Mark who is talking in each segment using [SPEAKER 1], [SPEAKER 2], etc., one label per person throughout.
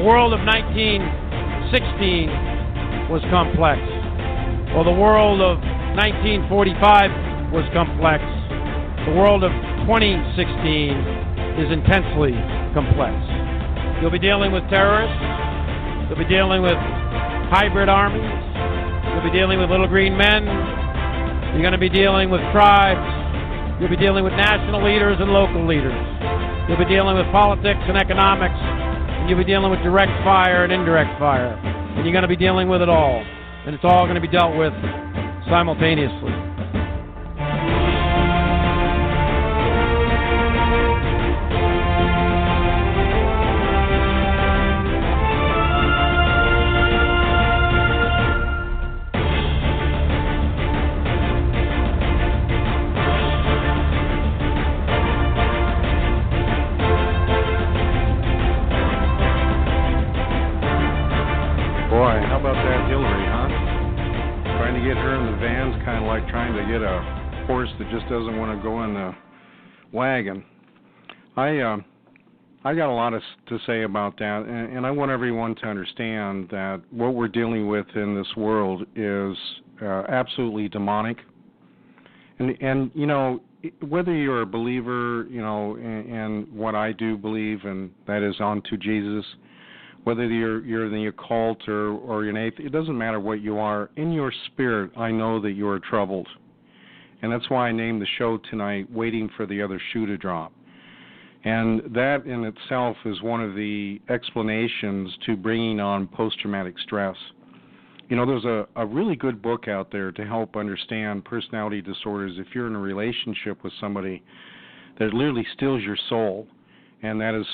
[SPEAKER 1] world of 1916 was complex. Well, the world of 1945 was complex. The world of 2016 is intensely complex. You'll be dealing with terrorists. You'll be dealing with hybrid armies. You'll be dealing with little green men. You're going to be dealing with tribes. You'll be dealing with national leaders and local leaders. You'll be dealing with politics and economics. And you'll be dealing with direct fire and indirect fire. And you're going to be dealing with it all. And it's all going to be dealt with simultaneously.
[SPEAKER 2] That just doesn't want to go in the wagon. I got a lot to say about that, and I want everyone to understand that what we're dealing with in this world is absolutely demonic. And you know, whether you're a believer, you know, in what I do believe, and that is onto Jesus, whether you're in the occult or you're an atheist, it doesn't matter what you are. In your spirit, I know that you are troubled. And that's why I named the show tonight, Waiting for the Other Shoe to Drop. And that in itself is one of the explanations to bringing on post-traumatic stress. You know, there's a really good book out there to help understand personality disorders if you're in a relationship with somebody that literally steals your soul, and that is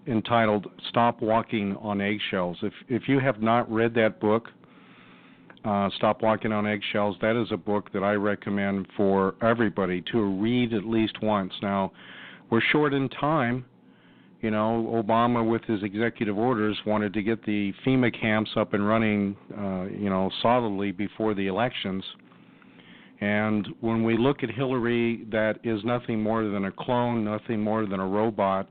[SPEAKER 2] entitled Stop Walking on Eggshells. If you have not read that book, Stop Walking on Eggshells, that is a book that I recommend for everybody to read at least once. Now, we're short in time. You know, Obama, with his executive orders, wanted to get the FEMA camps up and running, you know, solidly before the elections. And when we look at Hillary, that is nothing more than a clone, nothing more than a robot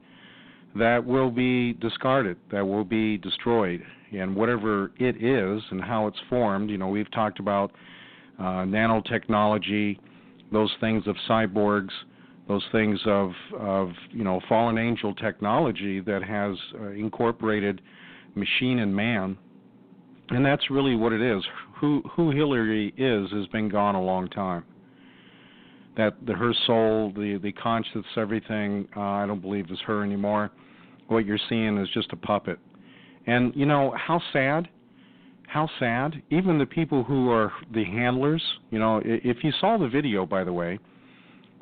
[SPEAKER 2] that will be discarded, that will be destroyed. And whatever it is and how it's formed, you know, we've talked about nanotechnology, those things of cyborgs, those things of you know, fallen angel technology that has incorporated machine and man. And that's really what it is. Who Hillary is has been gone a long time. That her soul, the conscience, everything, I don't believe is her anymore. What you're seeing is just a puppet. And, you know, how sad? How sad? Even the people who are the handlers, you know, if you saw the video, by the way,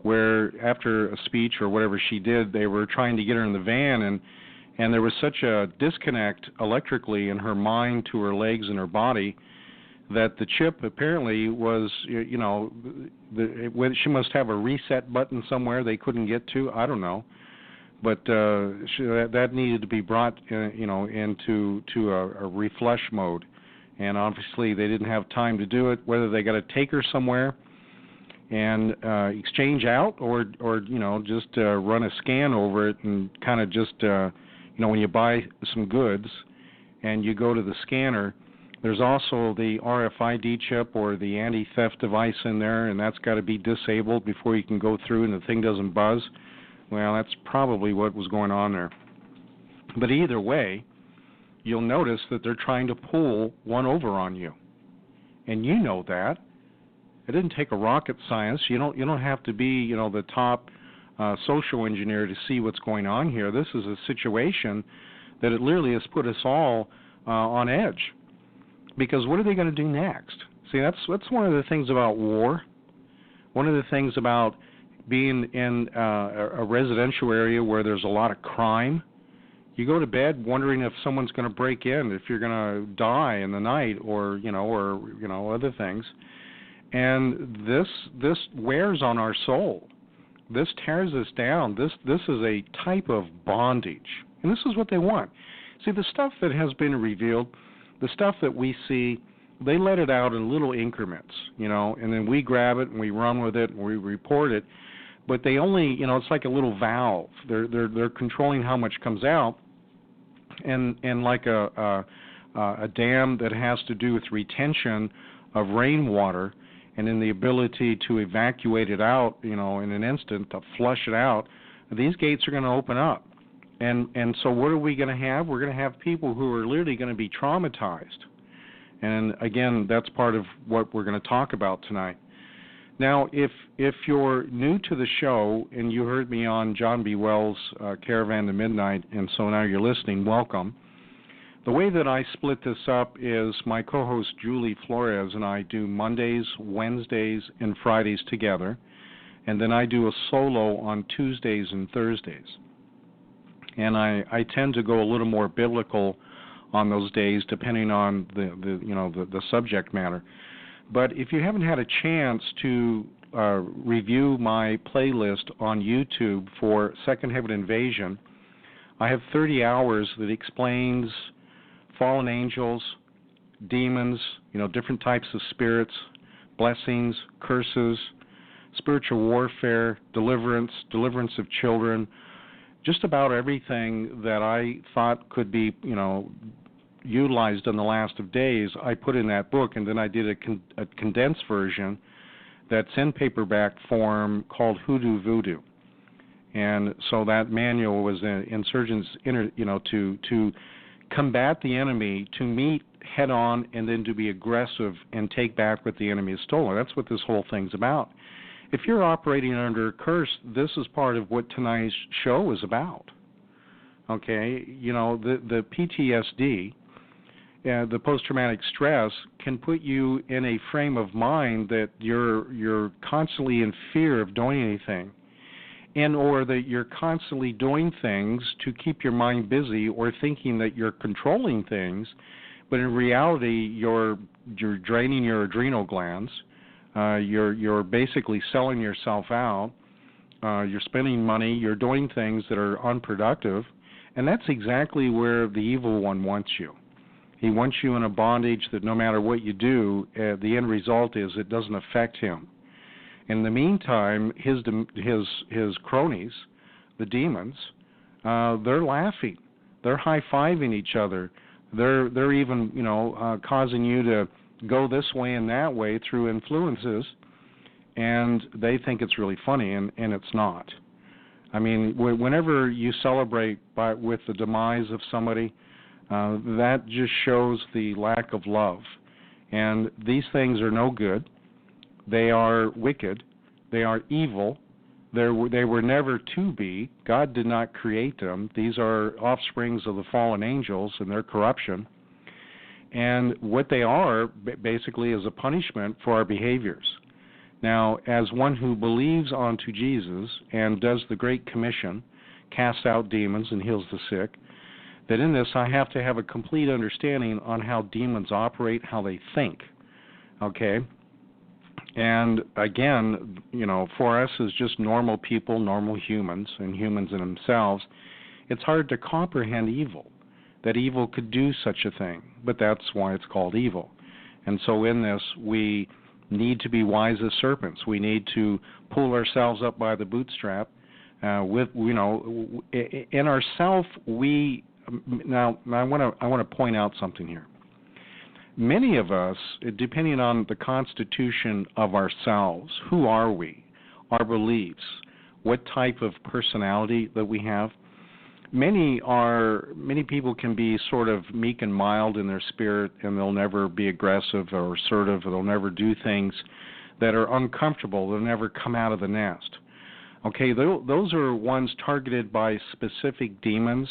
[SPEAKER 2] where after a speech or whatever she did, they were trying to get her in the van, and there was such a disconnect electrically in her mind to her legs and her body that the chip apparently was, you know, she must have a reset button somewhere they couldn't get to. I don't know. But that needed to be brought, you know, into a reflush mode, and obviously they didn't have time to do it. Whether they got to take her somewhere and exchange out, or you know, just run a scan over it and kind of just, you know, when you buy some goods and you go to the scanner, there's also the RFID chip or the anti-theft device in there, and that's got to be disabled before you can go through and the thing doesn't buzz. Well, that's probably what was going on there. But either way, you'll notice that they're trying to pull one over on you. And you know that. It didn't take a rocket science. You don't have to be, you know, the top social engineer to see what's going on here. This is a situation that it literally has put us all on edge. Because what are they going to do next? See, that's one of the things about war. One of the things about being in a residential area where there's a lot of crime, you go to bed wondering if someone's going to break in, if you're going to die in the night, or other things. And this wears on our soul. This tears us down. This is a type of bondage, and this is what they want. See, the stuff that has been revealed, the stuff that we see, they let it out in little increments, you know, and then we grab it and we run with it and we report it. But they only, you know, it's like a little valve. They're controlling how much comes out. and like a dam that has to do with retention of rainwater and in the ability to evacuate it out, in an instant, to flush it out, these gates are going to open up. And so what are we going to have? We're going to have people who are literally going to be traumatized. And again, that's part of what we're going to talk about tonight. Now, if you're new to the show and you heard me on John B. Wells' Caravan to Midnight, and so now you're listening, welcome. The way that I split this up is my co-host Julie Flores and I do Mondays, Wednesdays, and Fridays together, and then I do a solo on Tuesdays and Thursdays. And I tend to go a little more biblical on those days, depending on the subject matter. But if you haven't had a chance to review my playlist on YouTube for Second Heaven Invasion, I have 30 hours that explains fallen angels, demons, different types of spirits, blessings, curses, spiritual warfare, deliverance of children, just about everything that I thought could be, utilized in the last of days, I put in that book, and then I did a condensed version that's in paperback form called Hoodoo Voodoo. And so that manual was insurgents, to combat the enemy, to meet head on, and then to be aggressive and take back what the enemy has stolen. That's what this whole thing's about. If you're operating under a curse, this is part of what tonight's show is about. Okay, the PTSD, the post-traumatic stress, can put you in a frame of mind that you're constantly in fear of doing anything, and or that you're constantly doing things to keep your mind busy, or thinking that you're controlling things, but in reality you're draining your adrenal glands. You're basically selling yourself out. You're spending money. You're doing things that are unproductive, and that's exactly where the evil one wants you. He wants you in a bondage that no matter what you do, the end result is it doesn't affect him. In the meantime, his cronies, the demons, they're laughing. They're high-fiving each other. They're even causing you to go this way and that way through influences, and they think it's really funny, and it's not. I mean, whenever you celebrate with the demise of somebody, that just shows the lack of love. And these things are no good. They are wicked. They are evil. They were never to be. God did not create them. These are offsprings of the fallen angels and their corruption. And what they are, basically, is a punishment for our behaviors. Now, as one who believes onto Jesus and does the Great Commission, casts out demons and heals the sick, that in this I have to have a complete understanding on how demons operate, how they think, okay? And again, for us as just normal people, normal humans, and humans in themselves, it's hard to comprehend evil, that evil could do such a thing, but that's why it's called evil. And so in this, we need to be wise as serpents. We need to pull ourselves up by the bootstrap. In ourself, now I want to point out something here. Many of us, depending on the constitution of ourselves, who are we, our beliefs, what type of personality that we have, many people can be sort of meek and mild in their spirit, and they'll never be aggressive or assertive, or they'll never do things that are uncomfortable. They'll never come out of the nest. Okay, those are ones targeted by specific demons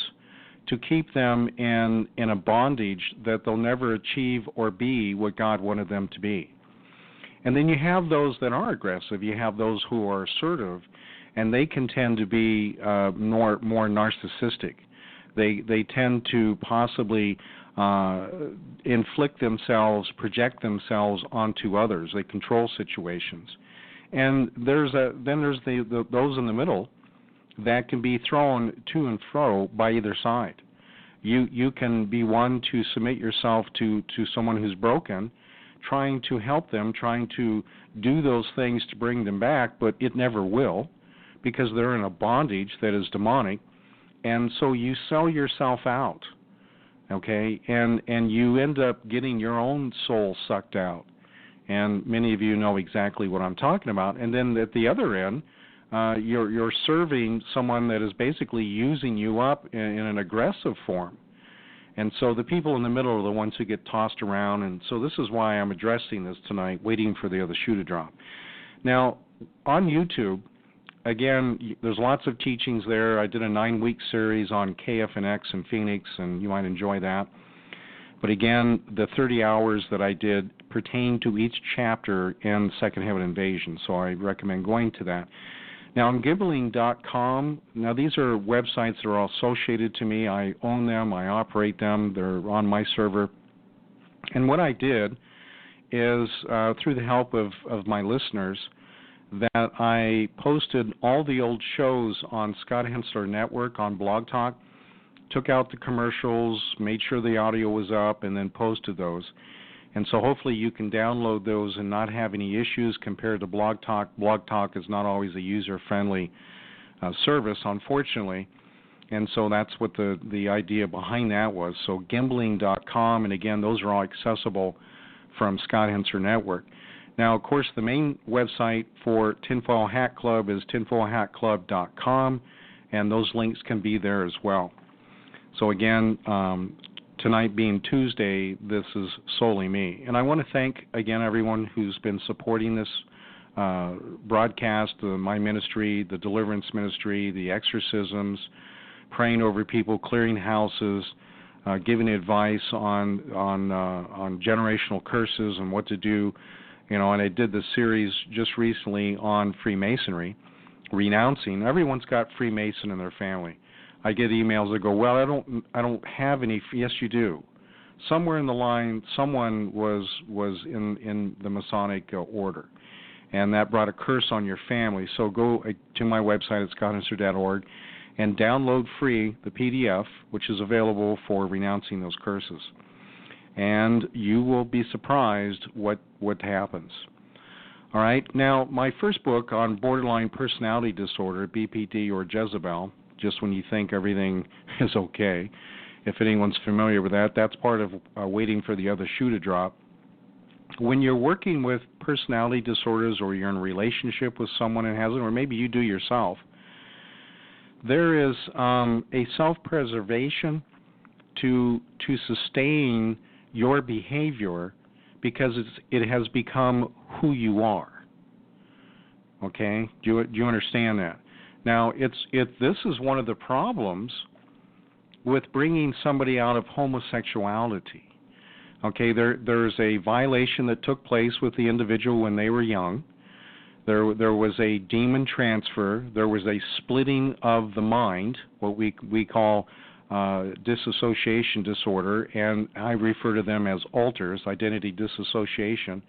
[SPEAKER 2] to keep them in a bondage that they'll never achieve or be what God wanted them to be. And then you have those that are aggressive. You have those who are assertive, and they can tend to be more narcissistic. They tend to possibly inflict themselves, project themselves onto others. They control situations. And there's those in the middle that can be thrown to and fro by either side. You can be one to submit yourself to someone who's broken, trying to help them, trying to do those things to bring them back, but it never will, because they're in a bondage that is demonic. And so you sell yourself out. okay, and you end up getting your own soul sucked out. And many of you know exactly what I'm talking about. And then at the other end, you're serving someone that is basically using you up in an aggressive form. And so the people in the middle are the ones who get tossed around. And so this is why I'm addressing this tonight, waiting for the other shoe to drop. Now, on YouTube, again, there's lots of teachings there. I did a 9-week series on KFNX and Phoenix, and you might enjoy that. But again, the 30 hours that I did pertain to each chapter in Second Heaven Invasion, so I recommend going to that. Now, on Gambling.com, now these are websites that are all associated to me. I own them. I operate them. They're on my server. And what I did is, through the help of my listeners, that I posted all the old shows on Scott Hensler Network on Blog Talk, took out the commercials, made sure the audio was up, and then posted those. And so hopefully you can download those and not have any issues compared to Blog Talk. Blog Talk is not always a user-friendly service, unfortunately. And so that's what the idea behind that was. So gambling.com, and again, those are all accessible from Scott Hensler Network. Now, of course, the main website for Tinfoil Hat Club is tinfoilhatclub.com, and those links can be there as well. So again, tonight being Tuesday, this is solely me. And I want to thank, again, everyone who's been supporting this broadcast, my ministry, the Deliverance ministry, the exorcisms, praying over people, clearing houses, giving advice on generational curses and what to do. You know, and I did this series just recently on Freemasonry, renouncing. Everyone's got Freemason in their family. I get emails that go, well, I don't have any. Yes, you do. Somewhere in the line, someone was in the Masonic order, and that brought a curse on your family. So go to my website at scotthensler.org and download free the PDF, which is available for renouncing those curses. And you will be surprised what happens. All right. Now, my first book on borderline personality disorder, BPD or Jezebel, just when you think everything is okay, if anyone's familiar with that, that's part of waiting for the other shoe to drop. When you're working with personality disorders, or you're in a relationship with someone who has it, or maybe you do yourself, there is a self-preservation to sustain your behavior, because it has become who you are. Okay? Do you understand that? Now, this is one of the problems with bringing somebody out of homosexuality. Okay, there's a violation that took place with the individual when they were young. There was a demon transfer. There was a splitting of the mind, what we call dissociation disorder, and I refer to them as alters, identity dissociation.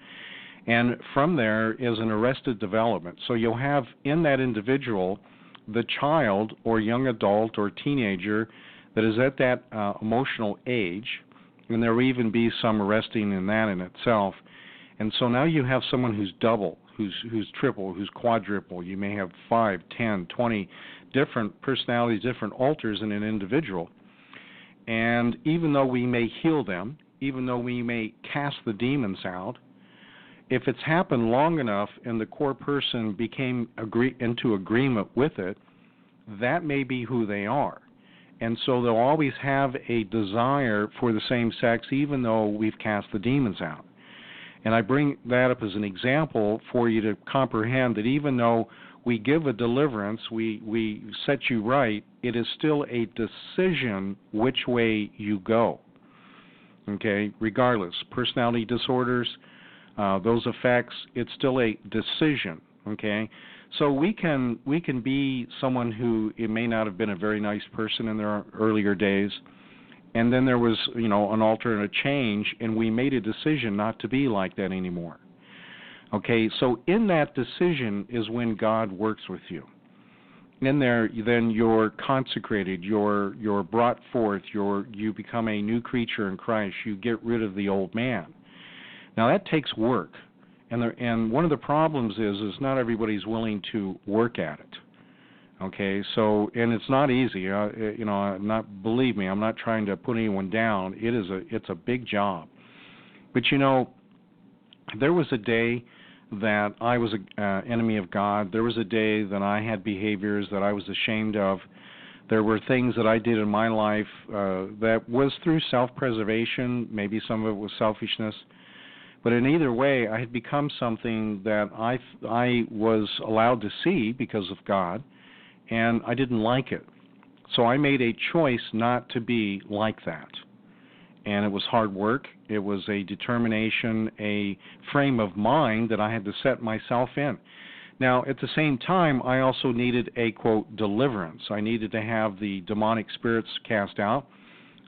[SPEAKER 2] And from there is an arrested development. So you'll have in that individual the child or young adult or teenager that is at that emotional age, and there will even be some arresting in that in itself. And so now you have someone who's double, who's triple, who's quadruple. You may have 5, 10, 20 different personalities, different alters in an individual. And even though we may heal them, even though we may cast the demons out, if it's happened long enough and the core person became into agreement with it, that may be who they are. And so they'll always have a desire for the same sex, even though we've cast the demons out. And I bring that up as an example for you to comprehend that even though we give a deliverance, we set you right, it is still a decision which way you go. Okay, regardless, personality disorders, those effects, it's still a decision. Okay, so we can be someone who, it may not have been a very nice person in their earlier days, and then there was, an alter and a change, and we made a decision not to be like that anymore. Okay, so in that decision is when God works with you. In there, then you're consecrated, you're brought forth, you become a new creature in Christ. You get rid of the old man. Now that takes work, and one of the problems is not everybody's willing to work at it. Okay, so, and it's not easy. Believe me, I'm not trying to put anyone down. It's a big job. But there was a day that I was an enemy of God. There was a day that I had behaviors that I was ashamed of. There were things that I did in my life that was through self-preservation. Maybe some of it was selfishness. But in either way, I had become something that I was allowed to see because of God, and I didn't like it. So I made a choice not to be like that. And it was hard work. It was a determination, a frame of mind that I had to set myself in. Now, at the same time, I also needed a, quote, deliverance. I needed to have the demonic spirits cast out.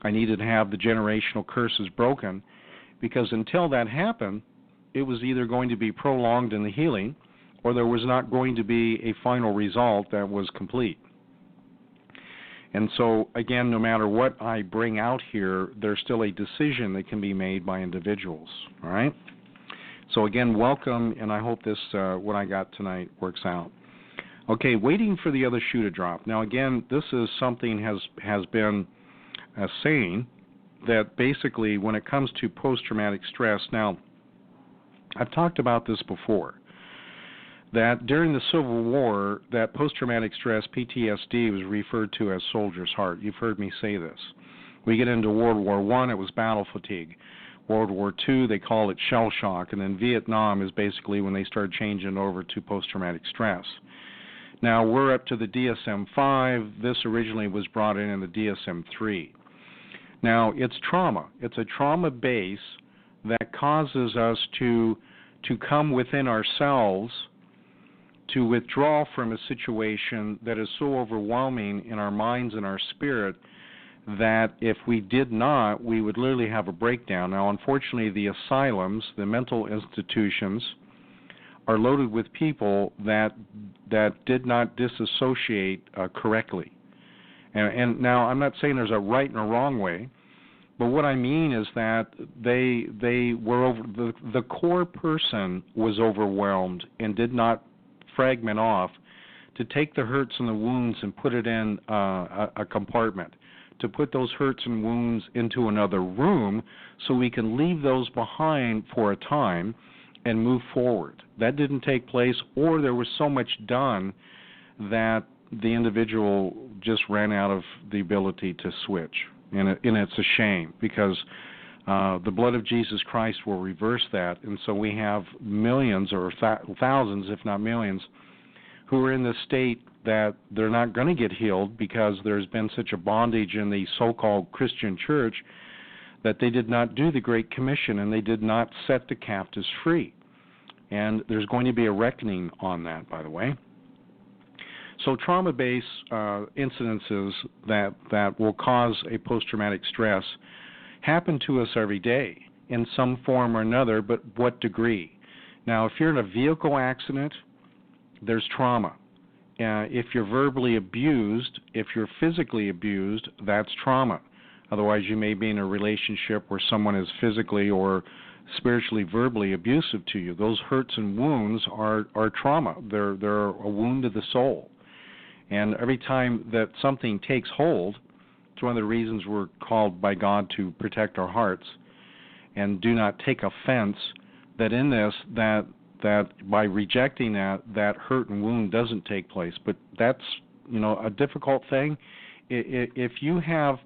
[SPEAKER 2] I needed to have the generational curses broken, because until that happened, it was either going to be prolonged in the healing, or there was not going to be a final result that was complete. And so, again, no matter what I bring out here, there's still a decision that can be made by individuals, all right? So, again, welcome, and I hope this, what I got tonight, works out. Okay, waiting for the other shoe to drop. Now, again, this is something has been a saying that basically when it comes to post-traumatic stress, now, I've talked about this before, that during the Civil War, that post-traumatic stress, PTSD, was referred to as soldier's heart. You've heard me say this. We get into World War I, it was battle fatigue. World War II, they call it shell shock, and then Vietnam is basically when they started changing over to post-traumatic stress. Now, we're up to the DSM-5. This originally was brought in the DSM-3. Now, it's trauma. It's a trauma base that causes us to come within ourselves, to withdraw from a situation that is so overwhelming in our minds and our spirit that if we did not, we would literally have a breakdown. Now, unfortunately, the asylums, the mental institutions, are loaded with people that did not disassociate correctly. And now, I'm not saying there's a right and a wrong way, but what I mean is that they were the core person was overwhelmed and did not fragment off to take the hurts and the wounds and put it in a compartment, to put those hurts and wounds into another room so we can leave those behind for a time and move forward. That didn't take place, or there was so much done that the individual just ran out of the ability to switch. And it's a shame, because the blood of Jesus Christ will reverse that. And so we have millions or thousands, if not millions, who are in this state that they're not going to get healed because there's been such a bondage in the so-called Christian church that they did not do the Great Commission and they did not set the captives free. And there's going to be a reckoning on that, by the way. So trauma-based incidences that will cause a post-traumatic stress happen to us every day in some form or another, but what degree? Now, if you're in a vehicle accident, there's trauma. If you're verbally abused, if you're physically abused, that's trauma. Otherwise, you may be in a relationship where someone is physically or spiritually, verbally abusive to you. Those hurts and wounds are trauma. They're a wound to the soul. And every time that something takes hold, it's one of the reasons we're called by God to protect our hearts and do not take offense that in this, that by rejecting that hurt and wound doesn't take place. But that's, a difficult thing. If you have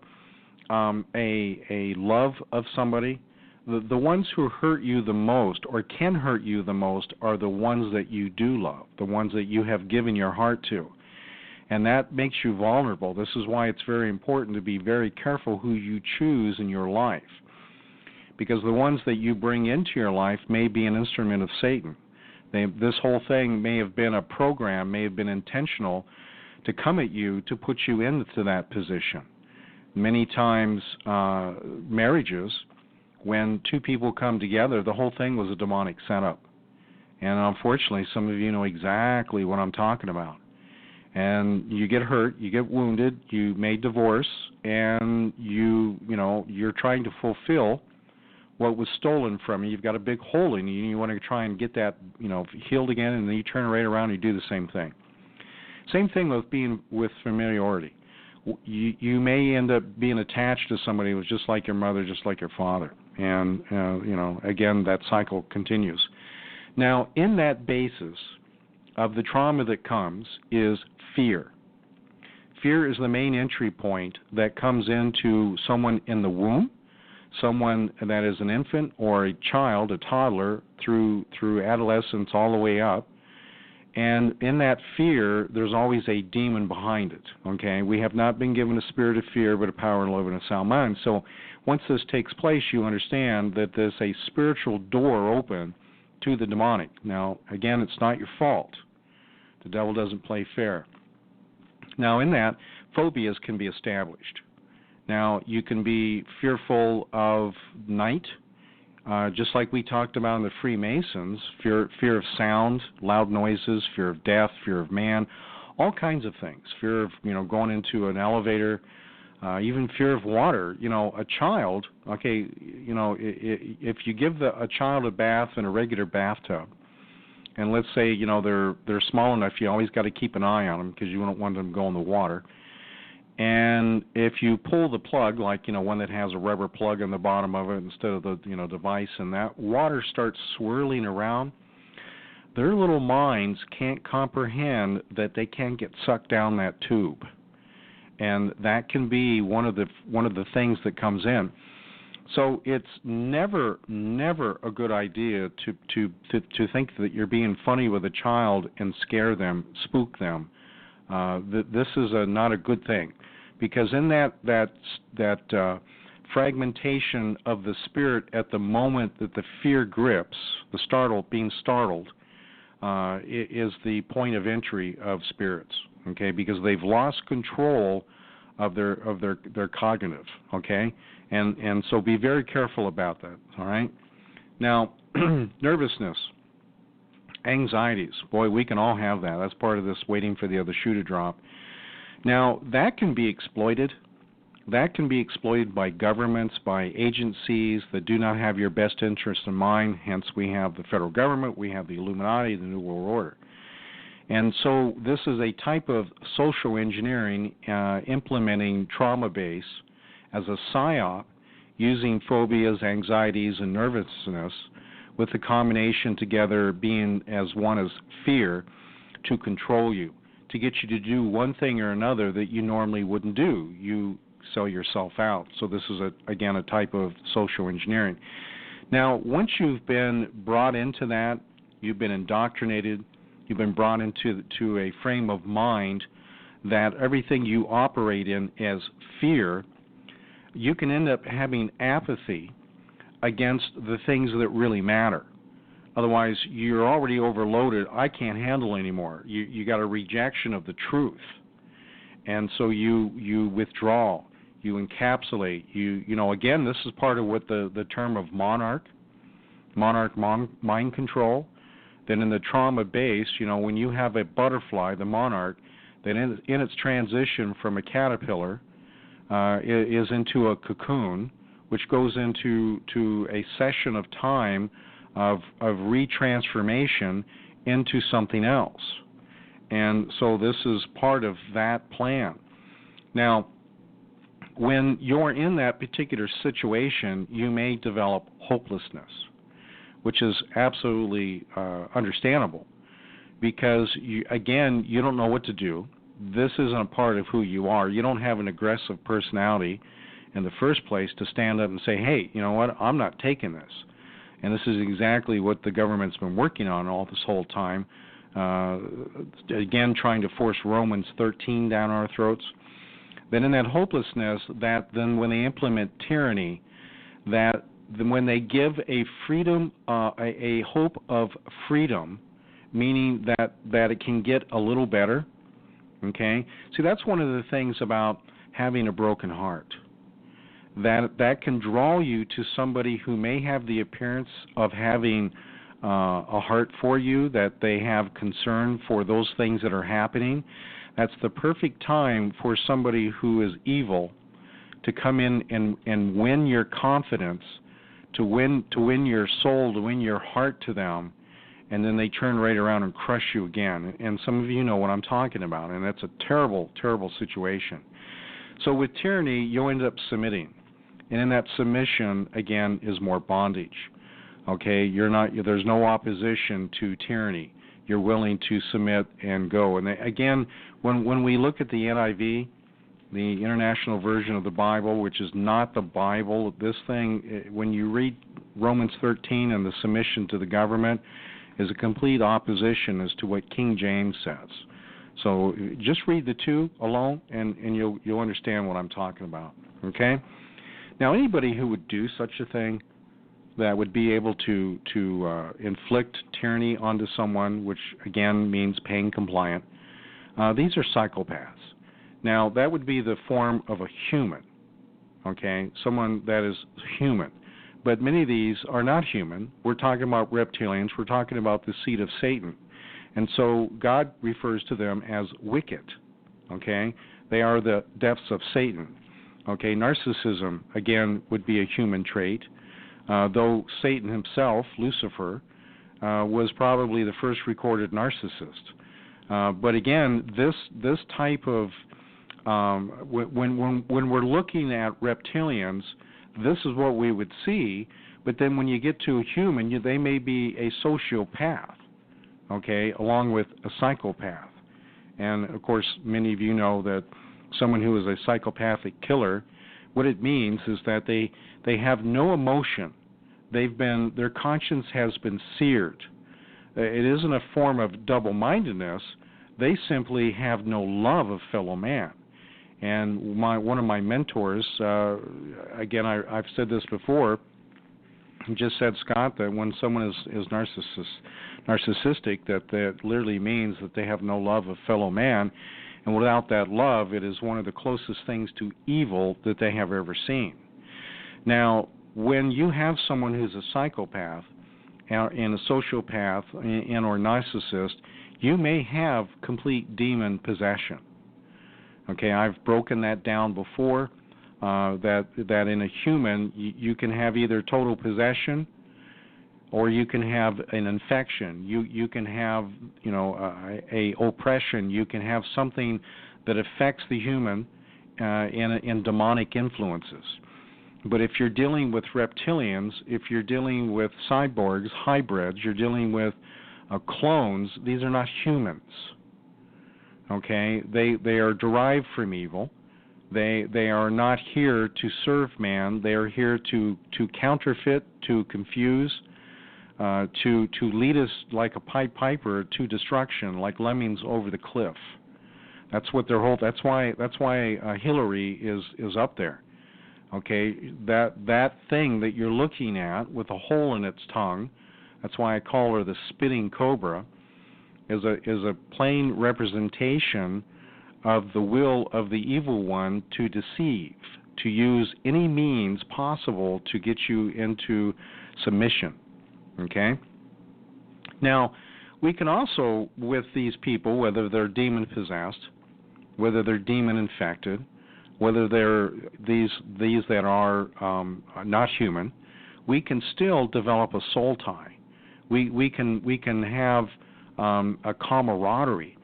[SPEAKER 2] a love of somebody, the ones who hurt you the most or can hurt you the most are the ones that you do love, the ones that you have given your heart to. And that makes you vulnerable. This is why it's very important to be very careful who you choose in your life, because the ones that you bring into your life may be an instrument of Satan. This whole thing may have been a program, may have been intentional to come at you to put you into that position. Many times, marriages, when two people come together, the whole thing was a demonic setup. And unfortunately, some of you know exactly what I'm talking about. And you get hurt, you get wounded, you may divorce, and you're trying to fulfill what was stolen from you. You've got a big hole in you, and you want to try and get that, healed again, and then you turn right around and you do the same thing. Same thing with familiarity. You may end up being attached to somebody who's just like your mother, just like your father. And, again, that cycle continues. Now, in that basis of the trauma that comes is fear. Fear is the main entry point that comes into someone in the womb, someone that is an infant or a child, a toddler, through adolescence all the way up. And in that fear, there's always a demon behind it, okay? We have not been given a spirit of fear, but a power and love and a sound mind. So once this takes place, you understand that there's a spiritual door open to the demonic. Now, again, it's not your fault. The devil doesn't play fair. Now, in that, phobias can be established. Now, you can be fearful of night, just like we talked about in the Freemasons, fear of sound, loud noises, fear of death, fear of man, all kinds of things. Fear of, going into an elevator, even fear of water. A child, okay, if you give a child a bath in a regular bathtub, and let's say, they're small enough, you always got to keep an eye on them because you don't want them to go in the water. And if you pull the plug, like, one that has a rubber plug in the bottom of it instead of the, device, and that water starts swirling around, their little minds can't comprehend that they can't get sucked down that tube. And that can be one of the things that comes in. So it's never a good idea to think that you're being funny with a child and scare them, spook them. This is not a good thing, because in that fragmentation of the spirit at the moment that the fear grips, being startled, is the point of entry of spirits. Okay, because they've lost control of their cognitive. Okay. And so be very careful about that, all right? Now, nervousness, anxieties. Boy, we can all have that. That's part of this waiting for the other shoe to drop. Now, that can be exploited. That can be exploited by governments, by agencies that do not have your best interest in mind. Hence, we have the federal government, we have the Illuminati, the New World Order. And so this is a type of social engineering implementing trauma base as a psyop, using phobias, anxieties, and nervousness, with the combination together being as one as fear, to control you, to get you to do one thing or another that you normally wouldn't do. You sell yourself out. So this is, again, a type of social engineering. Now, once you've been brought into that, you've been indoctrinated, you've been brought into a frame of mind that everything you operate in as fear, you can end up having apathy against the things that really matter. Otherwise, you're already overloaded. I can't handle anymore. You got a rejection of the truth. And so you withdraw, you encapsulate, again, this is part of what the term of monarch mind control. Then in the trauma base, when you have a butterfly, the monarch, then in its transition from a caterpillar, is into a cocoon, which goes into a session of time of retransformation into something else. And so this is part of that plan. Now, when you're in that particular situation, you may develop hopelessness, which is absolutely understandable, because, you don't know what to do. This isn't a part of who you are. You don't have an aggressive personality in the first place to stand up and say, hey, you know what, I'm not taking this. And this is exactly what the government's been working on all this whole time. Again, trying to force Romans 13 down our throats. Then in that hopelessness, that then when they implement tyranny, that then when they give a freedom, a hope of freedom, meaning that it can get a little better. Okay? See, that's one of the things about having a broken heart. That can draw you to somebody who may have the appearance of having a heart for you, that they have concern for those things that are happening. That's the perfect time for somebody who is evil to come in and win your confidence, to win your soul, to win your heart to them, and then they turn right around and crush you again. And some of you know what I'm talking about, and that's a terrible, terrible situation. So with tyranny, you'll end up submitting. And in that submission, again, is more bondage. Okay, there's no opposition to tyranny. You're willing to submit and go. And again, when we look at the NIV, the International Version of the Bible, which is not the Bible, this thing, when you read Romans 13 and the submission to the government, is a complete opposition as to what King James says. So just read the two alone, and you'll understand what I'm talking about. Okay? Now, anybody who would do such a thing, that would be able to inflict tyranny onto someone, which again means paying compliant, these are psychopaths. Now, that would be the form of a human, okay, someone that is human. But many of these are not human. We're talking about reptilians. We're talking about the seed of Satan. And so God refers to them as wicked, okay? They are the depths of Satan, okay? Narcissism, again, would be a human trait, though Satan himself, Lucifer, was probably the first recorded narcissist. But again, this type of when we're looking at reptilians, this is what we would see. But then when you get to a human, they may be a sociopath, okay, along with a psychopath. And of course, many of you know that someone who is a psychopathic killer, what it means is that they have no emotion. Their conscience has been seared. It isn't a form of double-mindedness. They simply have no love of fellow man. And one of my mentors, again, I've said this before, just said, Scott, that when someone is narcissistic, that literally means that they have no love of fellow man, and without that love, it is one of the closest things to evil that they have ever seen. Now, when you have someone who's a psychopath and a sociopath and or narcissist, you may have complete demon possession. Okay, I've broken that down before, that in a human, you can have either total possession or you can have an infection. You can have, a oppression. You can have something that affects the human in demonic influences. But if you're dealing with reptilians, if you're dealing with cyborgs, hybrids, you're dealing with clones, these are not humans. Okay, they are derived from evil. They are not here to serve man. They are here to counterfeit, to confuse, to lead us like a Pied Piper to destruction, like lemmings over the cliff. That's what their whole. That's why Hillary is up there. Okay, that thing that you're looking at with a hole in its tongue. That's why I call her the spitting cobra. Is a plain representation of the will of the evil one to deceive, to use any means possible to get you into submission. Okay? Now, we can also, with these people, whether they're demon-possessed, whether they're demon-infected, whether they're these that are not human, we can still develop a soul tie. We can have a camaraderie.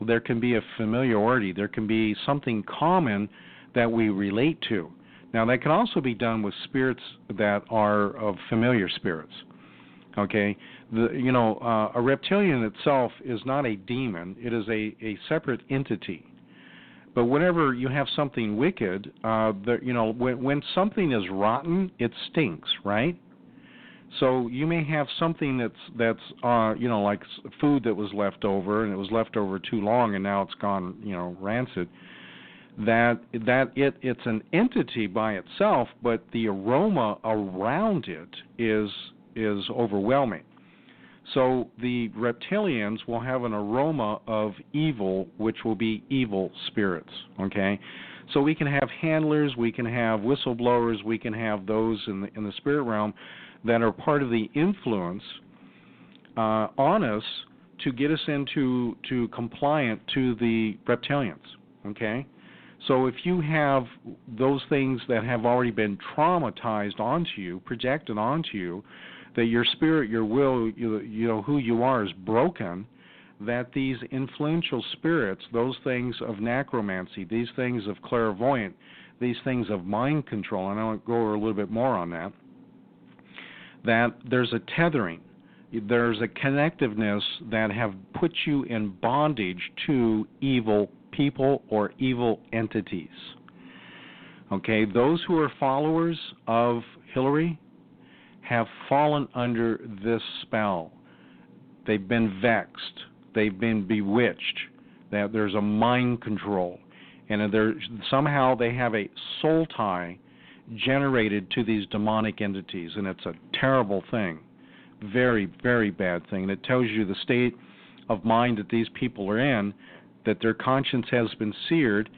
[SPEAKER 2] There can be a familiarity. There can be something common that we relate to. Now, that can also be done with spirits that are of familiar spirits. Okay, a reptilian itself is not a demon. It is a separate entity. But whenever you have something wicked, when something is rotten, it stinks, right? So you may have something that's like food that was left over, and it was left over too long, and now it's gone, rancid. It's an entity by itself, but the aroma around it is overwhelming. So the reptilians will have an aroma of evil, which will be evil spirits. Okay, so we can have handlers, we can have whistleblowers, we can have those in the spirit realm that are part of the influence on us to get us into compliant to the reptilians. Okay, so if you have those things that have already been traumatized onto you, projected onto you, that your spirit, your will, you know who you are is broken, that these influential spirits, those things of necromancy, these things of clairvoyant, these things of mind control, and I'll go over a little bit more on that, that there's a tethering, there's a connectiveness that have put you in bondage to evil people or evil entities. Okay, those who are followers of Hillary have fallen under this spell. They've been vexed. They've been bewitched. That there's a mind control, and somehow they have a soul tie generated to these demonic entities, and it's a terrible thing, very, very bad thing. And it tells you the state of mind that these people are in, that their conscience has been seared,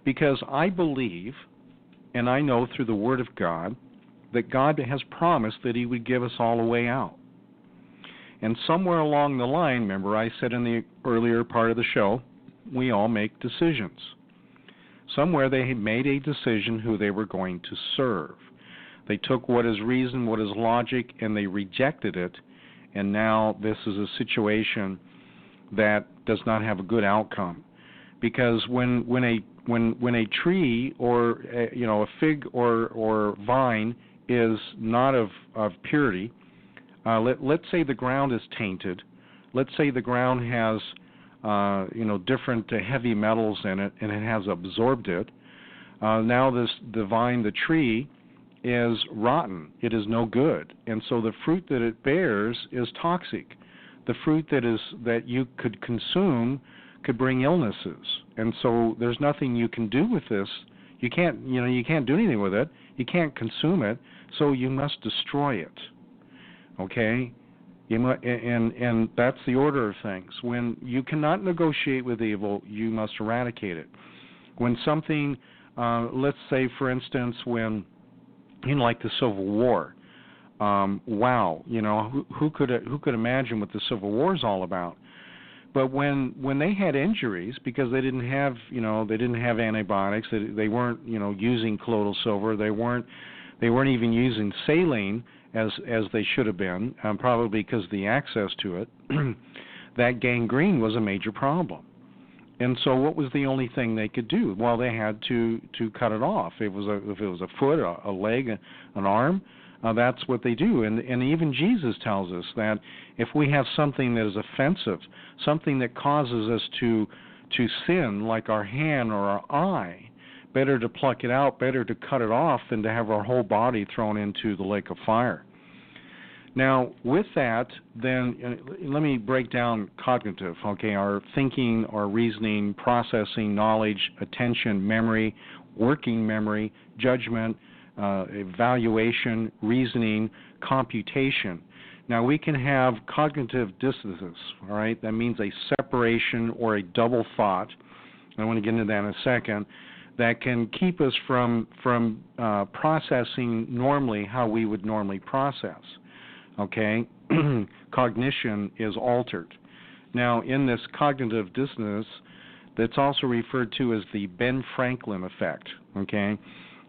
[SPEAKER 2] because I believe, and I know through the Word of God, that God has promised that He would give us all a way out. And somewhere along the line, remember I said in the earlier part of the show, we all make decisions. Somewhere they had made a decision who they were going to serve. They took what is reason, what is logic, and they rejected it, and now this is a situation that does not have a good outcome. Because when a tree or a fig or vine is not of purity, let's say the ground is tainted, let's say the ground has different heavy metals in it, and it has absorbed it. Now the vine, the tree, is rotten. It is no good, and so the fruit that it bears is toxic. The fruit that you could consume could bring illnesses, and so there's nothing you can do with this. You can't do anything with it. You can't consume it, so you must destroy it. Okay. And that's the order of things. When you cannot negotiate with evil, you must eradicate it. When something, let's say, for instance, when, like the Civil War, who could imagine what the Civil War is all about? But when they had injuries, because they didn't have antibiotics, they weren't using colloidal silver, they weren't even using saline as they should have been, probably because of the access to it, that gangrene was a major problem. And so what was the only thing they could do? Well, they had to cut it off. If it was a foot, a leg, an arm, that's what they do. And even Jesus tells us that if we have something that is offensive, something that causes us to sin, like our hand or our eye, better to pluck it out, better to cut it off than to have our whole body thrown into the lake of fire. Now, with that, then let me break down cognitive, okay, our thinking, our reasoning, processing, knowledge, attention, memory, working memory, judgment, evaluation, reasoning, computation. Now, we can have cognitive dissonance, all right? That means a separation or a double thought. I want to get into that in a second. That can keep us from processing normally how we would normally process. Okay, cognition is altered. Now, in this cognitive dissonance, that's also referred to as the Ben Franklin effect. Okay,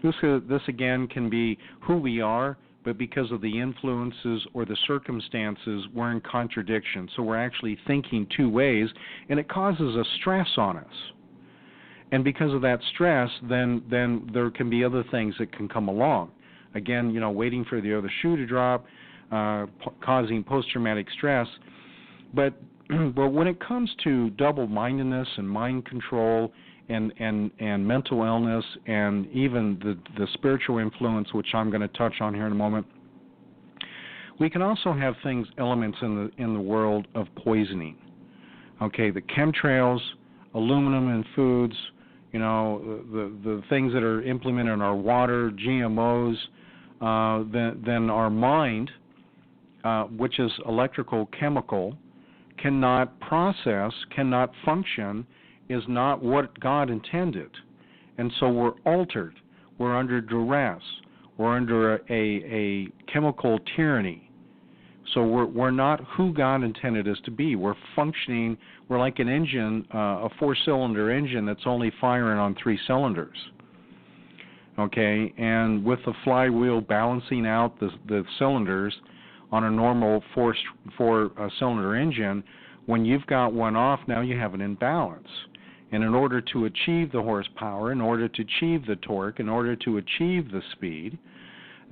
[SPEAKER 2] this again can be who we are, but because of the influences or the circumstances, we're in contradiction. So we're actually thinking two ways, and it causes a stress on us. And because of that stress, then there can be other things that can come along. Again, waiting for the other shoe to drop, causing post-traumatic stress. But when it comes to double-mindedness and mind control and mental illness and even the spiritual influence, which I'm going to touch on here in a moment, we can also have elements in the world of poisoning. Okay, the chemtrails, aluminum in foods, the things that are implemented in our water, GMOs, then our mind, which is electrical, chemical, cannot process, cannot function, is not what God intended. And so we're altered. We're under duress. We're under a chemical tyranny. So we're not who God intended us to be. We're functioning, we're like an engine, a 4-cylinder engine that's only firing on 3 cylinders. Okay, and with the flywheel balancing out the cylinders on a normal four-cylinder engine. When you've got one off, now you have an imbalance. And in order to achieve the horsepower, in order to achieve the torque, in order to achieve the speed,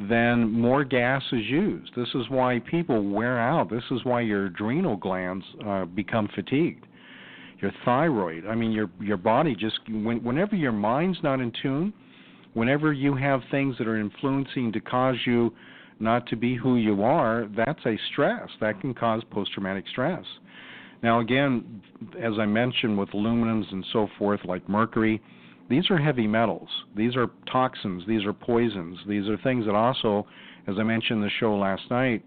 [SPEAKER 2] then more gas is used. This is why people wear out. This is why your adrenal glands become fatigued. Your thyroid, I mean, your body just, whenever your mind's not in tune, whenever you have things that are influencing to cause you not to be who you are, that's a stress. That can cause post-traumatic stress. Now, again, as I mentioned with aluminums and so forth, like mercury, these are heavy metals. These are toxins. These are poisons. These are things that also, as I mentioned in the show last night,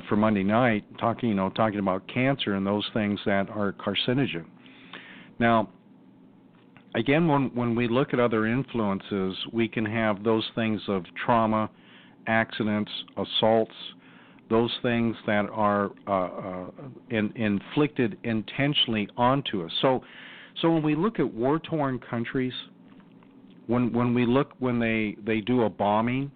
[SPEAKER 2] for Monday night, talking about cancer and those things that are carcinogen. Now, again, when we look at other influences, we can have those things of trauma, accidents, assaults, those things that are inflicted intentionally onto us. So when we look at war-torn countries, when they do a bombing,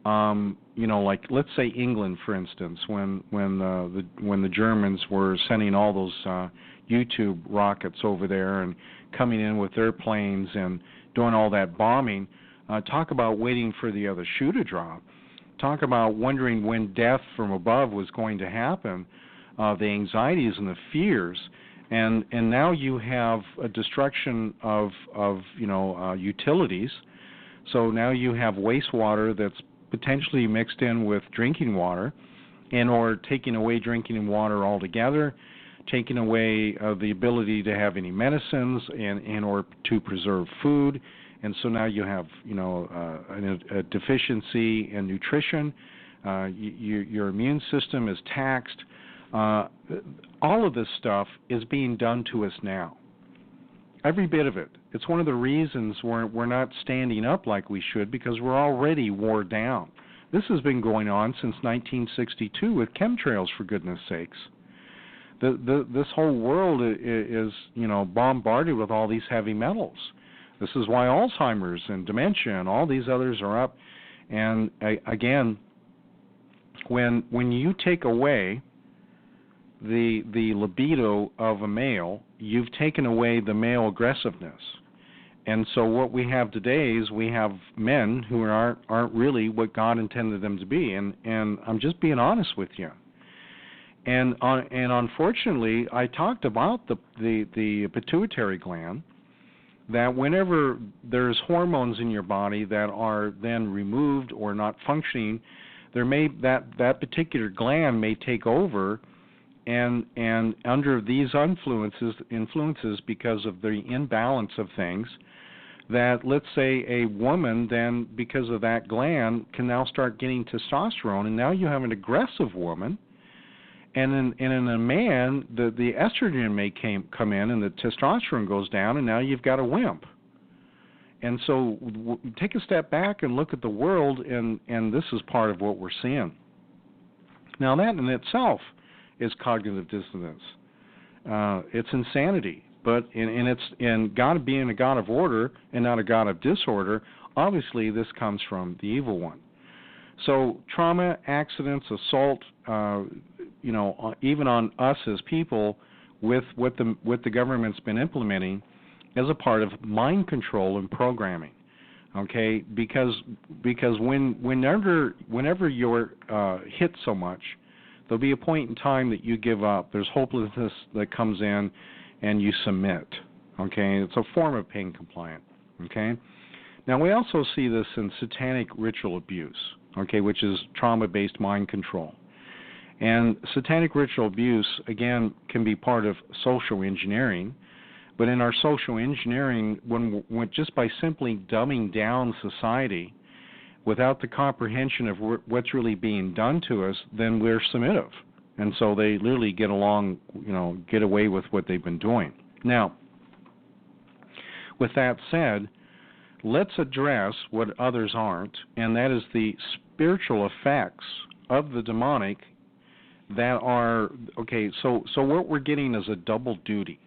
[SPEAKER 2] like let's say England, for instance, when the Germans were sending all those YouTube rockets over there and coming in with their planes and doing all that bombing, talk about waiting for the other shoe to drop. Talk about wondering when death from above was going to happen, the anxieties and the fears, and now you have a destruction of utilities. So now you have wastewater that's potentially mixed in with drinking water, or taking away drinking water altogether, taking away the ability to have any medicines or to preserve food. And so now you have, a deficiency in nutrition. Your immune system is taxed. All of this stuff is being done to us now. Every bit of it. It's one of the reasons we're not standing up like we should, because we're already wore down. This has been going on since 1962 with chemtrails, for goodness sakes. This whole world is, bombarded with all these heavy metals. This is why Alzheimer's and dementia and all these others are up. And again, when you take away the libido of a male, you've taken away the male aggressiveness. And so what we have today is we have men who aren't really what God intended them to be. And I'm just being honest with you. And unfortunately, I talked about the pituitary gland, that whenever there's hormones in your body that are then removed or not functioning, that particular gland may take over, and under these influences because of the imbalance of things, that let's say a woman then, because of that gland, can now start getting testosterone, and now you have an aggressive woman. And in a man, the estrogen may come in, and the testosterone goes down, and now you've got a wimp. And so take a step back and look at the world, and this is part of what we're seeing. Now that in itself is cognitive dissonance. It's insanity. But in God being a God of order and not a God of disorder, obviously this comes from the evil one. So trauma, accidents, assault, even on us as people, with what the government's been implementing as a part of mind control and programming. Okay, because whenever you're hit so much, there'll be a point in time that you give up. There's hopelessness that comes in, and you submit. Okay, it's a form of pain compliant. Okay, now we also see this in satanic ritual abuse. Okay, which is trauma-based mind control. And satanic ritual abuse, again, can be part of social engineering. But in our social engineering, when just by simply dumbing down society without the comprehension of what's really being done to us, then we're submissive. And so they literally get away with what they've been doing. Now, with that said, let's address what others aren't, and that is the spiritual effects of the demonic that are, okay, so what we're getting is a double duty.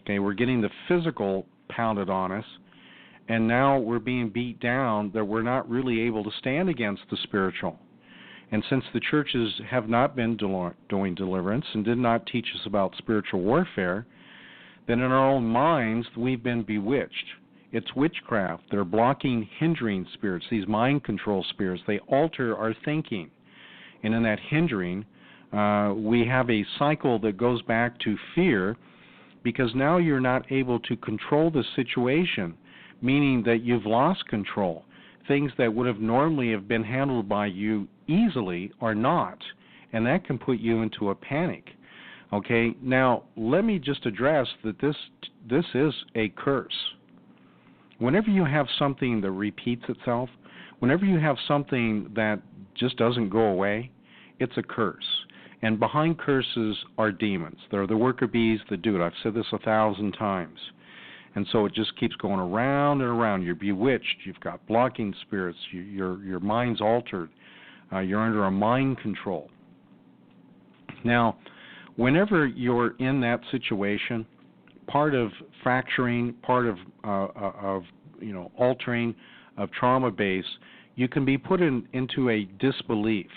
[SPEAKER 2] Okay, we're getting the physical pounded on us, and now we're being beat down that we're not really able to stand against the spiritual. And since the churches have not been doing deliverance and did not teach us about spiritual warfare, then in our own minds we've been bewitched. It's witchcraft. They're blocking, hindering spirits, these mind control spirits. They alter our thinking. And in that hindering, we have a cycle that goes back to fear, because now you're not able to control the situation, meaning that you've lost control. Things that would have normally have been handled by you easily are not, and that can put you into a panic. Okay, now let me just address that this is a curse. Whenever you have something that repeats itself, whenever you have something that just doesn't go away, it's a curse. And behind curses are demons. They're the worker bees that do it. I've said this 1,000 times. And so it just keeps going around and around. You're bewitched. You've got blocking spirits. Your mind's altered. You're under a mind control. Now, whenever you're in that situation, part of fracturing, part of altering of trauma base, you can be put into a disbelief.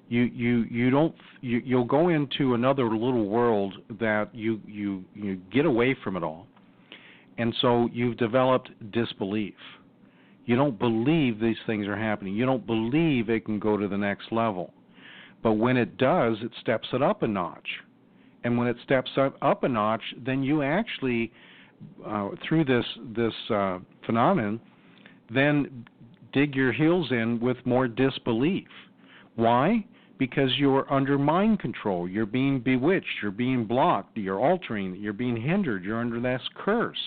[SPEAKER 2] You'll go into another little world that you get away from it all, and so you've developed disbelief. You don't believe these things are happening. You don't believe it can go to the next level. But when it does, it steps it up a notch. And when it steps up a notch, then you actually, through this phenomenon, then dig your heels in with more disbelief. Why? Because you're under mind control. You're being bewitched. You're being blocked. You're altering. You're being hindered. You're under this curse.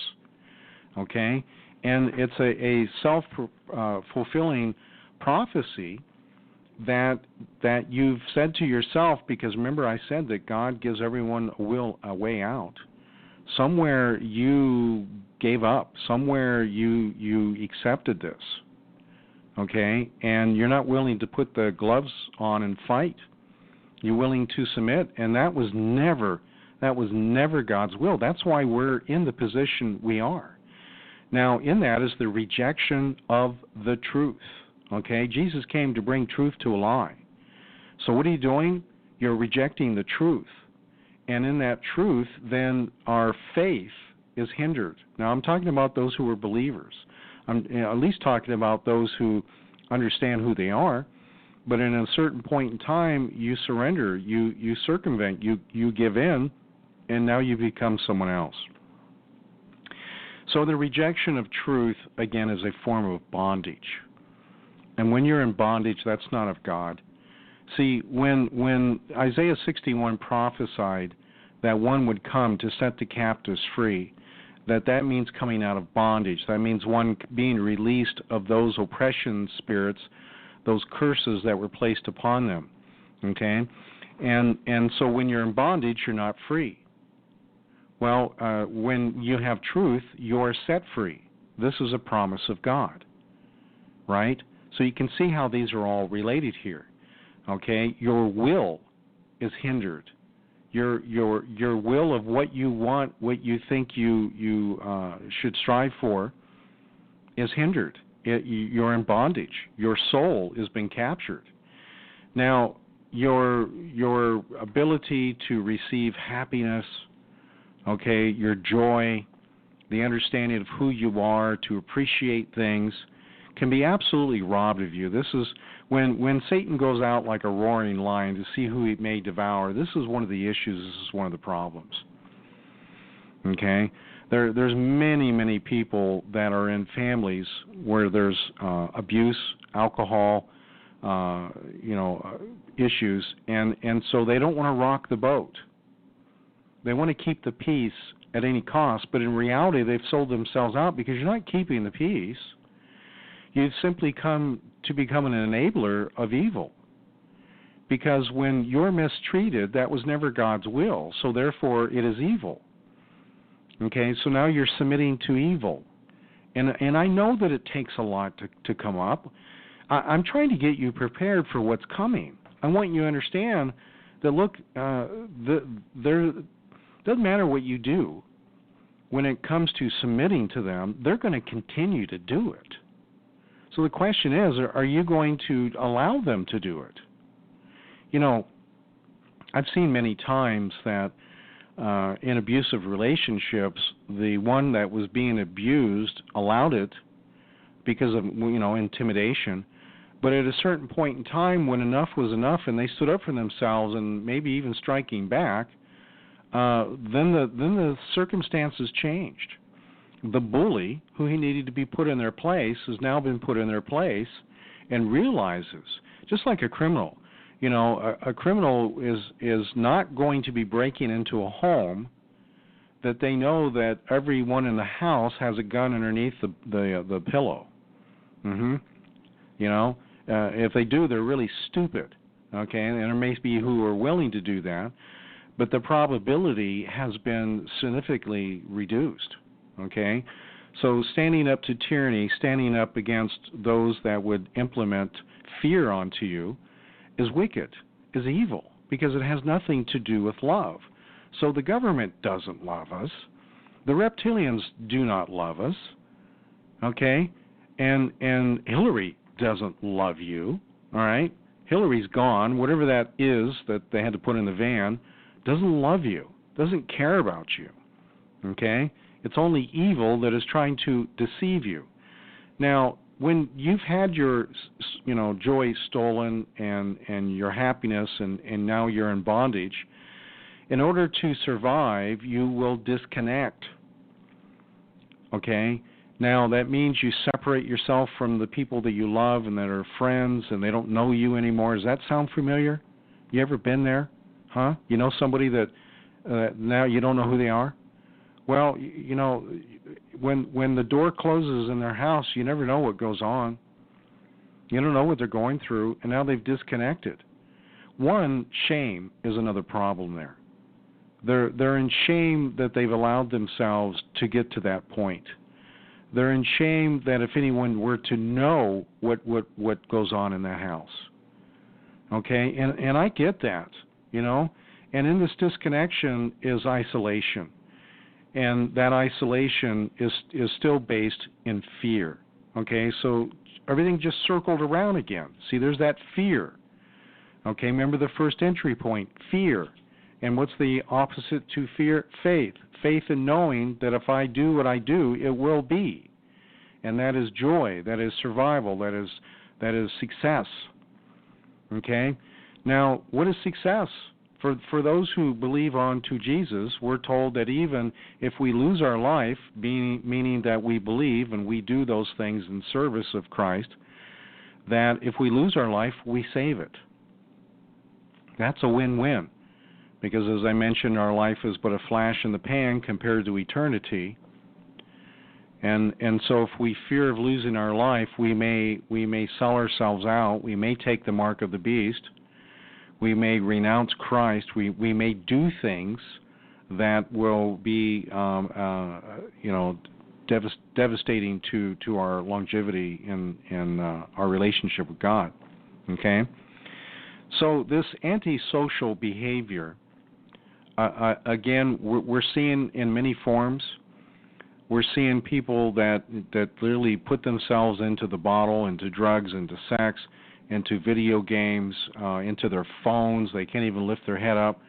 [SPEAKER 2] Okay? And it's a self-fulfilling prophecy that you've said to yourself, because remember I said that God gives everyone a way out. Somewhere you gave up. Somewhere you accepted this. Okay? And you're not willing to put the gloves on and fight. You're willing to submit, and that was never God's will. That's why we're in the position we are. Now, in that is the rejection of the truth. Okay? Jesus came to bring truth to a lie. So what are you doing? You're rejecting the truth. And in that truth, then our faith is hindered. Now, I'm talking about those who are believers. I'm at least talking about those who understand who they are. But in a certain point in time, you surrender, you circumvent, you give in, and now you become someone else. So the rejection of truth, again, is a form of bondage. And when you're in bondage, that's not of God. See, when Isaiah 61 prophesied that one would come to set the captives free, that means coming out of bondage. That means one being released of those oppression spirits, those curses that were placed upon them. Okay? And so when you're in bondage, you're not free. Well, when you have truth, you're set free. This is a promise of God. Right? So you can see how these are all related here. Okay? Your will is hindered. Your will of what you want, what you think you should strive for, is hindered. You're in bondage. Your soul has been captured. Now, your ability to receive happiness, okay, your joy, the understanding of who you are, to appreciate things, can be absolutely robbed of you. This is when Satan goes out like a roaring lion to see who he may devour. This is one of the issues. This is one of the problems. Okay, there's many people that are in families where there's abuse, alcohol, issues, and so they don't want to rock the boat. They want to keep the peace at any cost, but in reality, they've sold themselves out, because you're not keeping the peace. You've simply come to become an enabler of evil. Because when you're mistreated, that was never God's will, so therefore it is evil. Okay, so now you're submitting to evil. And I know that it takes a lot to come up. I'm trying to get you prepared for what's coming. I want you to understand that, look, there doesn't matter what you do. When it comes to submitting to them, they're going to continue to do it. So the question is, are you going to allow them to do it? I've seen many times that in abusive relationships, the one that was being abused allowed it because of intimidation. But at a certain point in time, when enough was enough, and they stood up for themselves, and maybe even striking back, then the circumstances changed. The bully, who he needed to be put in their place, has now been put in their place, and realizes, just like a criminal. A criminal is not going to be breaking into a home that they know that everyone in the house has a gun underneath the pillow. If they do, they're really stupid. Okay, and there may be who are willing to do that, but the probability has been significantly reduced. Okay, so standing up to tyranny, standing up against those that would implement fear onto you, is wicked, is evil, because it has nothing to do with love. So the government doesn't love us. The reptilians do not love us. Okay? And Hillary doesn't love you. All right? Hillary's gone. Whatever that is that they had to put in the van doesn't love you, doesn't care about you. Okay? It's only evil that is trying to deceive you. Now, when you've had your joy stolen and your happiness and now you're in bondage, in order to survive, you will disconnect. Okay? Now, that means you separate yourself from the people that you love and that are friends and they don't know you anymore. Does that sound familiar? You ever been there? Huh? You know somebody that now you don't know who they are? Well, when the door closes in their house, you never know what goes on. You don't know what they're going through, and now they've disconnected. One, shame is another problem there. They're in shame that they've allowed themselves to get to that point. They're in shame that if anyone were to know what goes on in that house. Okay? And I get that, And in this disconnection is isolation. And that isolation is still based in fear. Okay, so everything just circled around again. See, there's that fear. Okay, remember the first entry point, fear. And what's the opposite to fear? Faith. Faith in knowing that if I do what I do, it will be. And that is joy, that is survival, that is success. Okay? Now, what is success? For those who believe on to Jesus, we're told that even if we lose our life, meaning that we believe and we do those things in service of Christ, that if we lose our life, we save it. That's a win-win. Because as I mentioned, our life is but a flash in the pan compared to eternity. And so if we fear of losing our life, we may sell ourselves out, we may take the mark of the beast, we may renounce Christ. We may do things that will be, devastating to our longevity in our relationship with God. Okay. So this antisocial behavior, again, we're seeing in many forms. We're seeing people that literally put themselves into the bottle, into drugs, into sex, into video games, into their phones. They can't even lift their head up.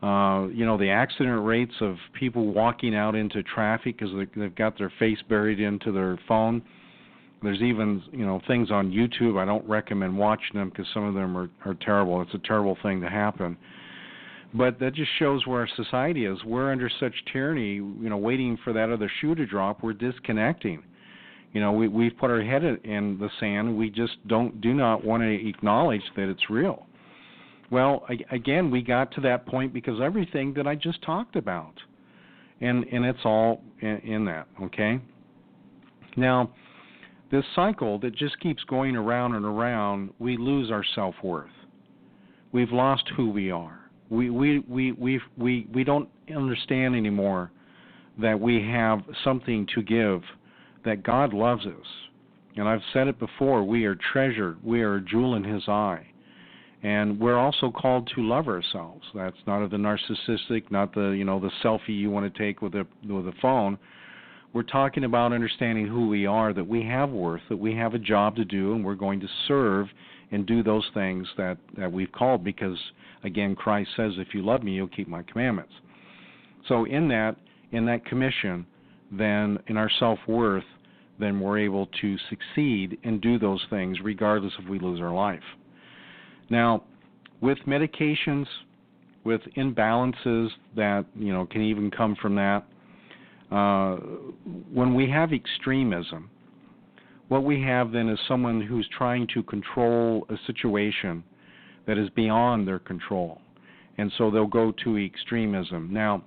[SPEAKER 2] The accident rates of people walking out into traffic because they've got their face buried into their phone. There's even, things on YouTube. I don't recommend watching them because some of them are terrible. It's a terrible thing to happen. But that just shows where our society is. We're under such tyranny, waiting for that other shoe to drop. We're disconnecting. We've put our head in the sand. We just do not want to acknowledge that it's real. Well, again, we got to that point because everything that I just talked about, and it's all in that. Okay. Now, this cycle that just keeps going around and around, we lose our self-worth. We've lost who we are. We don't understand anymore that we have something to give, that God loves us. And I've said it before, we are treasured. We are a jewel in His eye. And we're also called to love ourselves. That's not the narcissistic, not the selfie you want to take with a phone. We're talking about understanding who we are, that we have worth, that we have a job to do, and we're going to serve and do those things that we've called, because, again, Christ says, if you love me, you'll keep my commandments. So in that commission, then in our self-worth, then we're able to succeed and do those things regardless if we lose our life. Now, with medications, with imbalances that, can even come from that, when we have extremism, what we have then is someone who's trying to control a situation that is beyond their control. And so they'll go to extremism. Now,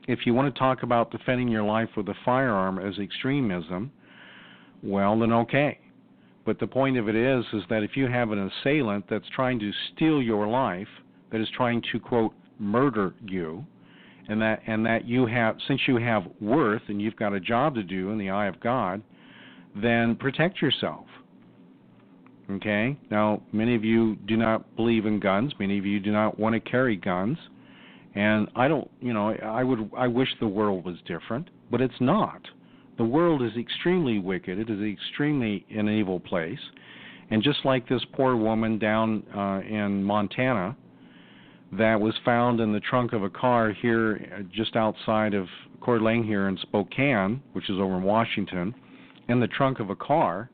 [SPEAKER 2] if you want to talk about defending your life with a firearm as extremism, well, then okay. But the point of it is that if you have an assailant that's trying to steal your life, that is trying to, quote, murder you, and that you have, since you have worth and you've got a job to do in the eye of God, then protect yourself. Okay? Now, many of you do not believe in guns. Many of you do not want to carry guns. And I wish the world was different, but it's not. The world is extremely wicked. It is extremely an evil place. And just like this poor woman down in Montana that was found in the trunk of a car here just outside of Coeur d'Alene here in Spokane, which is over in Washington, in the trunk of a car,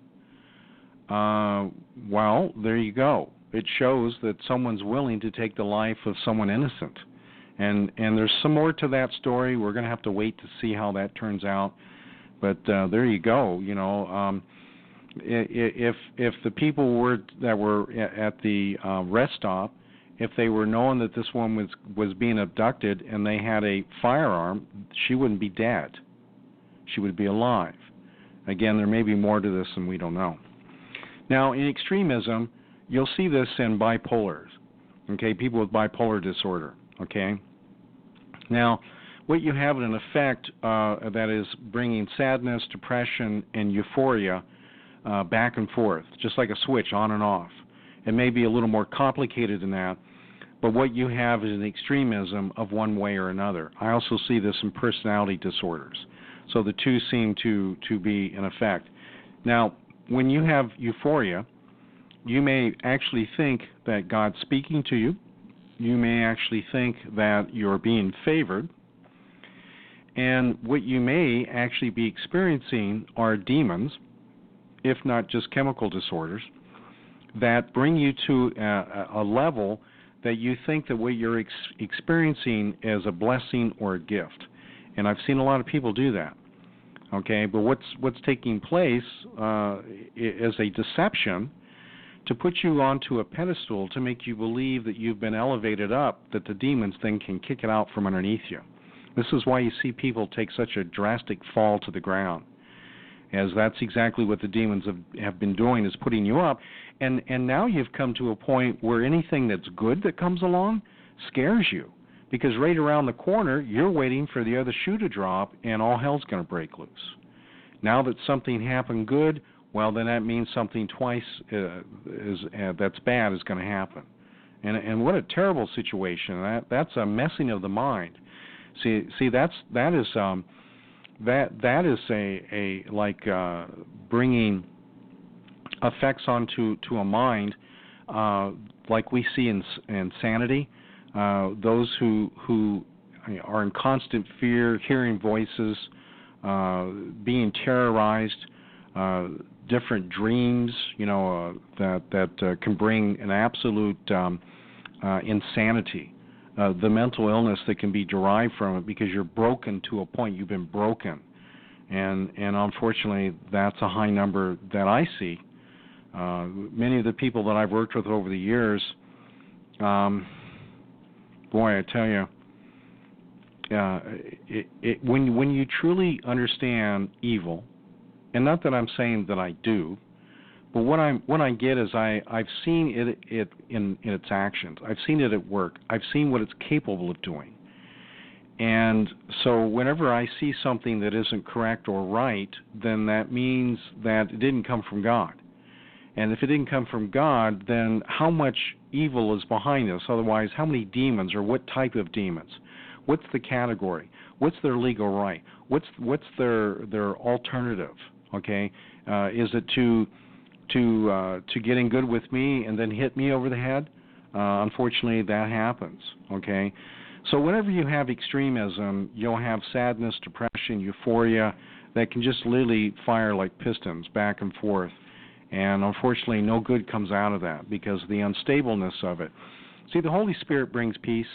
[SPEAKER 2] well, there you go. It shows that someone's willing to take the life of someone innocent. And there's some more to that story. We're going to have to wait to see how that turns out. But there you go. If the people that were at the rest stop, if they were knowing that this woman was being abducted and they had a firearm, she wouldn't be dead. She would be alive. Again, there may be more to this and we don't know. Now, in extremism, you'll see this in bipolars, okay, people with bipolar disorder, okay? Now, what you have in effect that is bringing sadness, depression, and euphoria back and forth, just like a switch on and off. It may be a little more complicated than that, but what you have is an extremism of one way or another. I also see this in personality disorders. So the two seem to be in effect. Now, when you have euphoria, you may actually think that God's speaking to you. You may actually think that you're being favored. And what you may actually be experiencing are demons, if not just chemical disorders, that bring you to a level that you think that what you're experiencing is a blessing or a gift. And I've seen a lot of people do that. Okay, but what's taking place is a deception to put you onto a pedestal to make you believe that you've been elevated up, that the demons then can kick it out from underneath you. This is why you see people take such a drastic fall to the ground, as that's exactly what the demons have been doing, is putting you up. And now you've come to a point where anything that's good that comes along scares you, because right around the corner, you're waiting for the other shoe to drop, and all hell's going to break loose. Now that something happened good, well, then that means something twice that's bad is going to happen. And what a terrible situation. That's a messing of the mind. See, that is bringing effects onto a mind like we see in insanity. Those who are in constant fear, hearing voices, being terrorized, different dreams, that can bring an absolute insanity. The mental illness that can be derived from it, because you're broken to a point. You've been broken, and unfortunately, that's a high number that I see. Many of the people that I've worked with over the years, boy, I tell you, when you truly understand evil, and not that I'm saying that I do, but what I get is I've seen it in its actions. I've seen it at work. I've seen what it's capable of doing. And so whenever I see something that isn't correct or right, then that means that it didn't come from God. And if it didn't come from God, then how much evil is behind this? Otherwise, how many demons, or what type of demons? What's the category? What's their legal right? What's their alternative? Okay, is it to to getting good with me and then hit me over the head. Unfortunately, that happens, okay? So whenever you have extremism, you'll have sadness, depression, euphoria that can just literally fire like pistons back and forth. And unfortunately, no good comes out of that because of the unstableness of it. See, the Holy Spirit brings peace.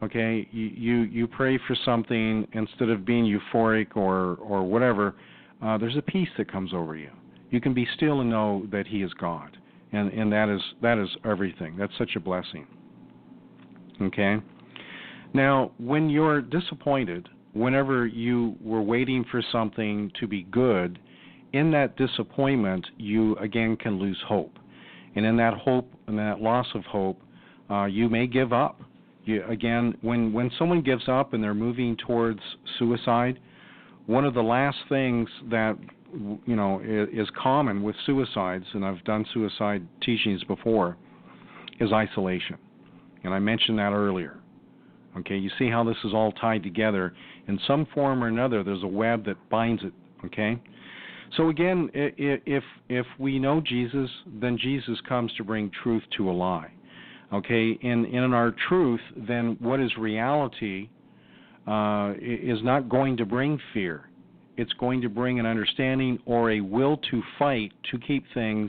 [SPEAKER 2] Okay, you pray for something instead of being euphoric or whatever. There's a peace that comes over you. You can be still and know that He is God, and that is everything. That's such a blessing. Okay. Now, when you're disappointed, whenever you were waiting for something to be good, in that disappointment, you again can lose hope, and in that hope and that loss of hope, you may give up. Again, when someone gives up and they're moving towards suicide, one of the last things that is common with suicides, and I've done suicide teachings before, is isolation. And I mentioned that earlier. Okay, you see how this is all tied together. In some form or another, there's a web that binds it. Okay? So again, if we know Jesus, then Jesus comes to bring truth to a lie. Okay, and in our truth, then what is reality is not going to bring fear. It's going to bring an understanding or a will to fight to keep things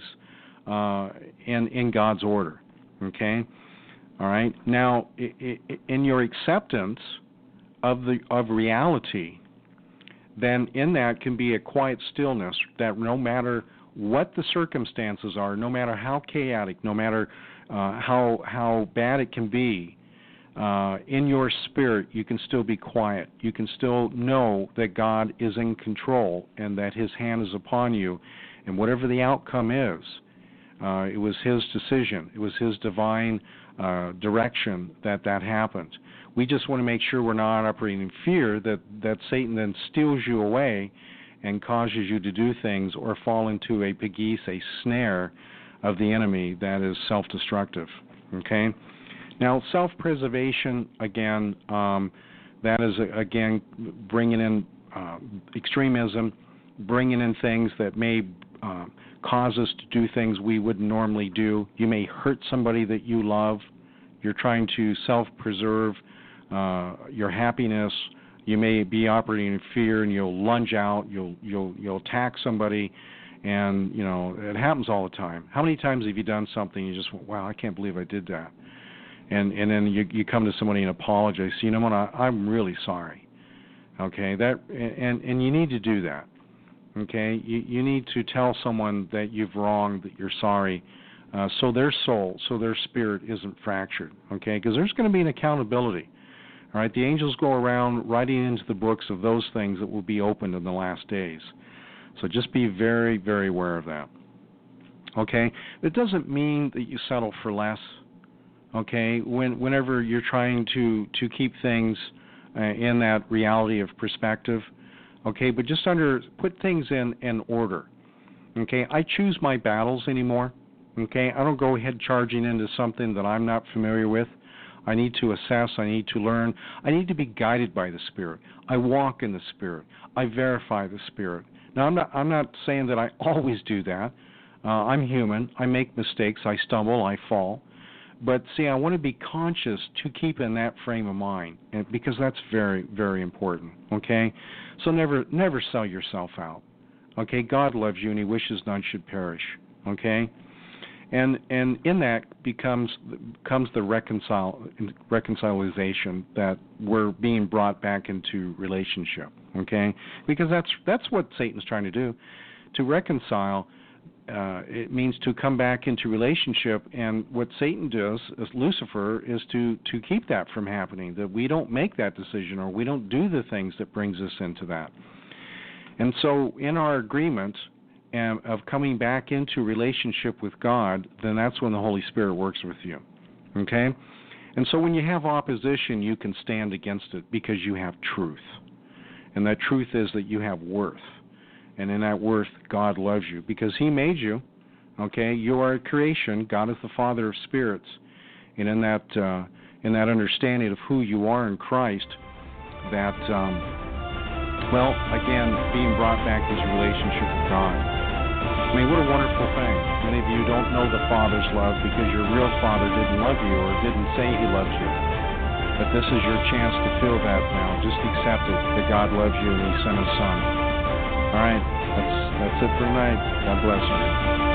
[SPEAKER 2] in God's order. Okay, all right. Now, in your acceptance of reality, then in that can be a quiet stillness that no matter what the circumstances are, no matter how chaotic, no matter how bad it can be, in your spirit, you can still be quiet. You can still know that God is in control and that His hand is upon you. And whatever the outcome is, it was His decision. It was His divine direction that happened. We just want to make sure we're not operating in fear that Satan then steals you away and causes you to do things or fall into a piggees, a snare of the enemy that is self-destructive. Okay? Now, self-preservation, again, that is, again, bringing in extremism, bringing in things that may cause us to do things we wouldn't normally do. You may hurt somebody that you love. You're trying to self-preserve your happiness. You may be operating in fear, and you'll lunge out. You'll attack somebody. And, it happens all the time. How many times have you done something you just went, wow, I can't believe I did that? And then you come to somebody and apologize. You know what, I'm really sorry. Okay, and you need to do that. Okay, you need to tell someone that you've wronged, that you're sorry, so their soul, so their spirit isn't fractured. Okay, because there's going to be an accountability. All right, the angels go around writing into the books of those things that will be opened in the last days. So just be very, very aware of that. Okay? It doesn't mean that you settle for less. Okay? Whenever you're trying to keep things in that reality of perspective. Okay? But just put things in order. Okay? I choose my battles anymore. Okay? I don't go ahead charging into something that I'm not familiar with. I need to assess. I need to learn. I need to be guided by the Spirit. I walk in the Spirit. I verify the Spirit. Now, I'm not saying that I always do that. I'm human. I make mistakes. I stumble. I fall. But see, I want to be conscious to keep in that frame of mind, because that's very, very important. Okay, so never sell yourself out. Okay, God loves you and He wishes none should perish. Okay, and in that comes the reconciliation that we're being brought back into relationship. Okay, because that's what Satan's trying to do, to reconcile. It means to come back into relationship, and what Satan does, as Lucifer, is to keep that from happening, that we don't make that decision or we don't do the things that brings us into that. And so in our agreement of coming back into relationship with God, then that's when the Holy Spirit works with you. Okay? And so when you have opposition, you can stand against it because you have truth. And that truth is that you have worth. And in that worth, God loves you because He made you. Okay, you are a creation. God is the Father of spirits, and in that understanding of who you are in Christ, that again, being brought back into relationship with God. I mean, what a wonderful thing. Many of you don't know the Father's love because your real Father didn't love you or didn't say He loves you. But this is your chance to feel that now. Just accept it, that God loves you and He sent His Son. All right, that's it for tonight. God bless you.